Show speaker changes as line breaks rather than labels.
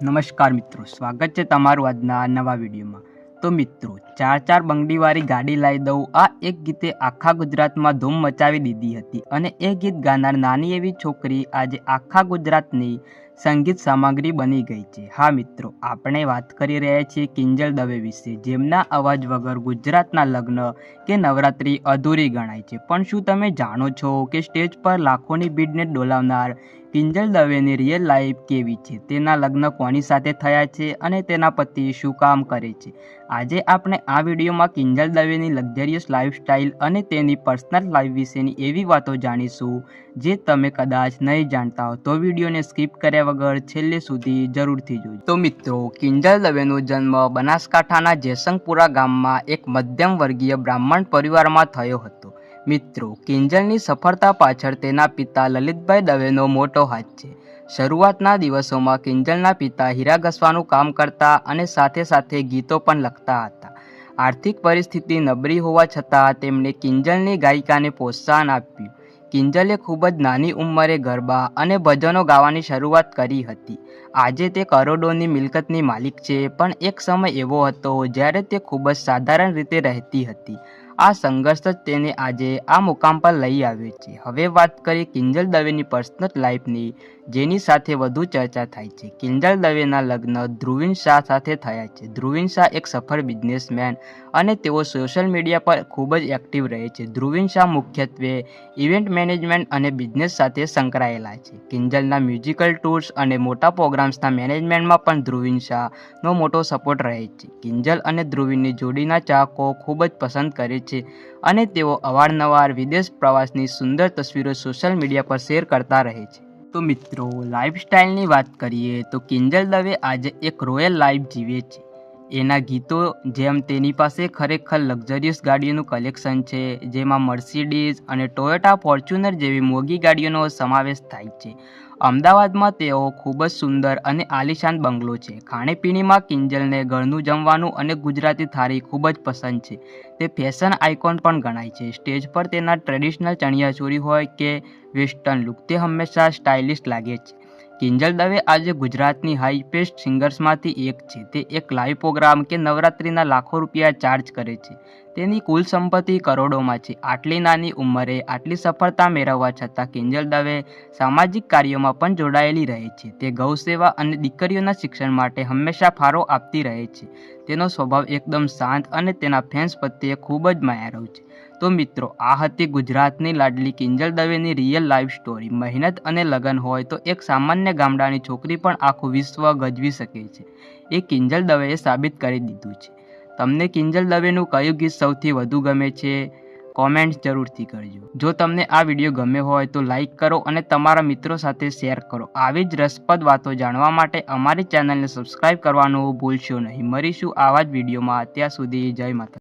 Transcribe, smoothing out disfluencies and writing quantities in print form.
નમસ્કાર મિત્રો, સ્વાગત છે તમારું આજના નવા વિડીયોમાં। તો મિત્રો, ચાર બંગડીવાળી ગાડી લાવી દઉં આ એક ગીતે આખા ગુજરાતમાં ધૂમ મચાવી દીધી હતી અને એ ગીત ગાનાર નાની એવી છોકરી આજે આખા ગુજરાતની સંગીત સામગ્રી બની ગઈ છે। હા મિત્રો, આપણે વાત કરી રહ્યા છીએ કિંજલ દવે વિશે, જેમના અવાજ વગર ગુજરાતના લગ્ન કે નવરાત્રિ અધૂરી ગણાય છે। પણ શું તમે જાણો છો કે સ્ટેજ પર લાખોની ભીડને ડોલાવનાર કિંજલ દવેની રિયલ લાઈફ કેવી છે, તેના લગ્ન કોની સાથે થયા છે અને તેના પતિ શું કામ કરે છે? આજે આપણે આ વિડીયોમાં કિંજલ દવેની લક્ઝરિયસ લાઈફસ્ટાઈલ અને તેની પર્સનલ લાઈફ વિશેની એવી વાતો જાણીશું જે તમે કદાચ નહીં જાણતા હો, તો વિડીયોને સ્કીપ કર્યા વગર છેલ્લે સુધી જરૂરથી જોજો। તો મિત્રો, કિંજલ દવેનો જન્મ બનાસકાંઠાના જેસંગપુરા ગામમાં એક મધ્યમ વર્ગીય બ્રાહ્મણ પરિવારમાં થયો હતો। મિત્રો, કિંજલની સફળતા પાછળ તેના પિતા લલિતભાઈ દવેનો મોટો હાથ છે। શરૂઆતના દિવસોમાં કિંજલના પિતા હીરા ઘસવાનું કામ કરતા અને સાથે સાથે ગીતો પણ લખતા હતા। આર્થિક પરિસ્થિતિ નબળી હોવા છતાં તેમણે કિંજલની ગાયિકાને પ્રોત્સાહન આપ્યું। કિંજલે ખૂબ જ નાની ઉંમરે ગરબા અને ભજનો ગાવાની શરૂઆત કરી હતી। આજે તે કરોડોની મિલકતની માલિક છે, પણ એક સમય એવો હતો જ્યારે તે ખૂબ જ સાધારણ રીતે રહેતી હતી। આ સંઘર્ષ જ તેને આજે આ મુકામ પર લઈ આવ્યો છે। હવે વાત કરીએ કિંજલ દવેની પર્સનલ લાઈફની, જેની સાથે વધુ ચર્ચા થાય છે। કિંજલ દવેના લગ્ન ધ્રુવીન શાહ સાથે થયા છે। ધ્રુવીન શાહ એક સફળ બિઝનેસમેન અને તેઓ સોશિયલ મીડિયા પર ખૂબ જ એક્ટિવ રહે છે। ધ્રુવીન શાહ મુખ્યત્વે ઇવેન્ટ મેનેજમેન્ટ અને બિઝનેસ સાથે સંકળાયેલા છે। કિંજલના મ્યુઝિકલ ટૂર્સ અને મોટા પ્રોગ્રામ્સના મેનેજમેન્ટમાં પણ ધ્રુવીન શાહનો મોટો સપોર્ટ રહે છે। કિંજલ અને ધ્રુવીનની જોડીના ચાહકો ખૂબ જ પસંદ કરે છે અને તેઓ અવારનવાર વિદેશ પ્રવાસની સુંદર તસવીરો સોશિયલ મીડિયા પર શેર કરતા રહે છે। તો મિત્રો, લાઈફસ્ટાઈલની વાત કરીએ તો કિંજલ દવે આજે એક રોયલ લાઈફ જીવે છે। એના ગીતો જેમ તેની પાસે ખરેખર લક્ઝરિયસ ગાડીઓનું કલેક્શન છે, જેમાં મર્સિડીઝ અને ટોયોટા ફોર્ચ્યુનર જેવી મોંઘી ગાડીઓનો સમાવેશ થાય છે। અમદાવાદમાં તેઓ ખૂબ જ સુંદર અને આલિશાન બંગલો છે। ખાણીપીણીમાં કિંજલને ઘરનું જમવાનું અને ગુજરાતી થાળી ખૂબ જ પસંદ છે। તે ફેશન આઇકોન પણ ગણાય છે। સ્ટેજ પર તેના ટ્રેડિશનલ ચણિયાચોળી હોય કે વેસ્ટર્ન લુક, તે હંમેશા સ્ટાઇલિશ લાગે છે। કિંજલ દવે આજે ગુજરાતની હાઈ પેસ્ટ સિંગર્સમાંથી એક છે। તે એક લાઈવ પ્રોગ્રામ કે નવરાત્રિના લાખો રૂપિયા ચાર્જ કરે છે। તેની કુલ સંપત્તિ કરોડોમાં છે। આટલી નાની ઉંમરે આટલી સફળતા મેળવવા છતાં કિંજલ દવે સામાજિક કાર્યોમાં પણ જોડાયેલી રહે છે। તે ગૌ સેવા અને દીકરીઓના શિક્ષણ માટે હંમેશા ફાળો આપતી રહે છે। તેનો સ્વભાવ એકદમ શાંત અને તેના ફેન્સ પ્રત્યે ખૂબ જ માયાળુ છે। તો મિત્રો, આ હતી ગુજરાતની લાડલી કિંજલ દવેની રિયલ લાઈફ સ્ટોરી। મહેનત અને લગન હોય તો એક સામાન્ય ગામડાની છોકરી પણ આખું વિશ્વ ગજવી શકે છે, એ કિંજલ દવેએ સાબિત કરી દીધું છે। તમને કિંજલ દવેનું કયું ગીત સૌથી વધુ ગમે છે? કોમેન્ટ જરૂરથી કરજો। જો તમને આ વિડીયો ગમ્યો હોય તો લાઈક કરો અને તમારા મિત્રો સાથે શેર કરો। આવી જ રસપ્રદ વાતો જાણવા માટે અમારી ચેનલને સબસ્ક્રાઈબ કરવાનું ભૂલશો નહીં। મળીશું આવા જ વિડીયોમાં। ત્યાં સુધી જય માતા।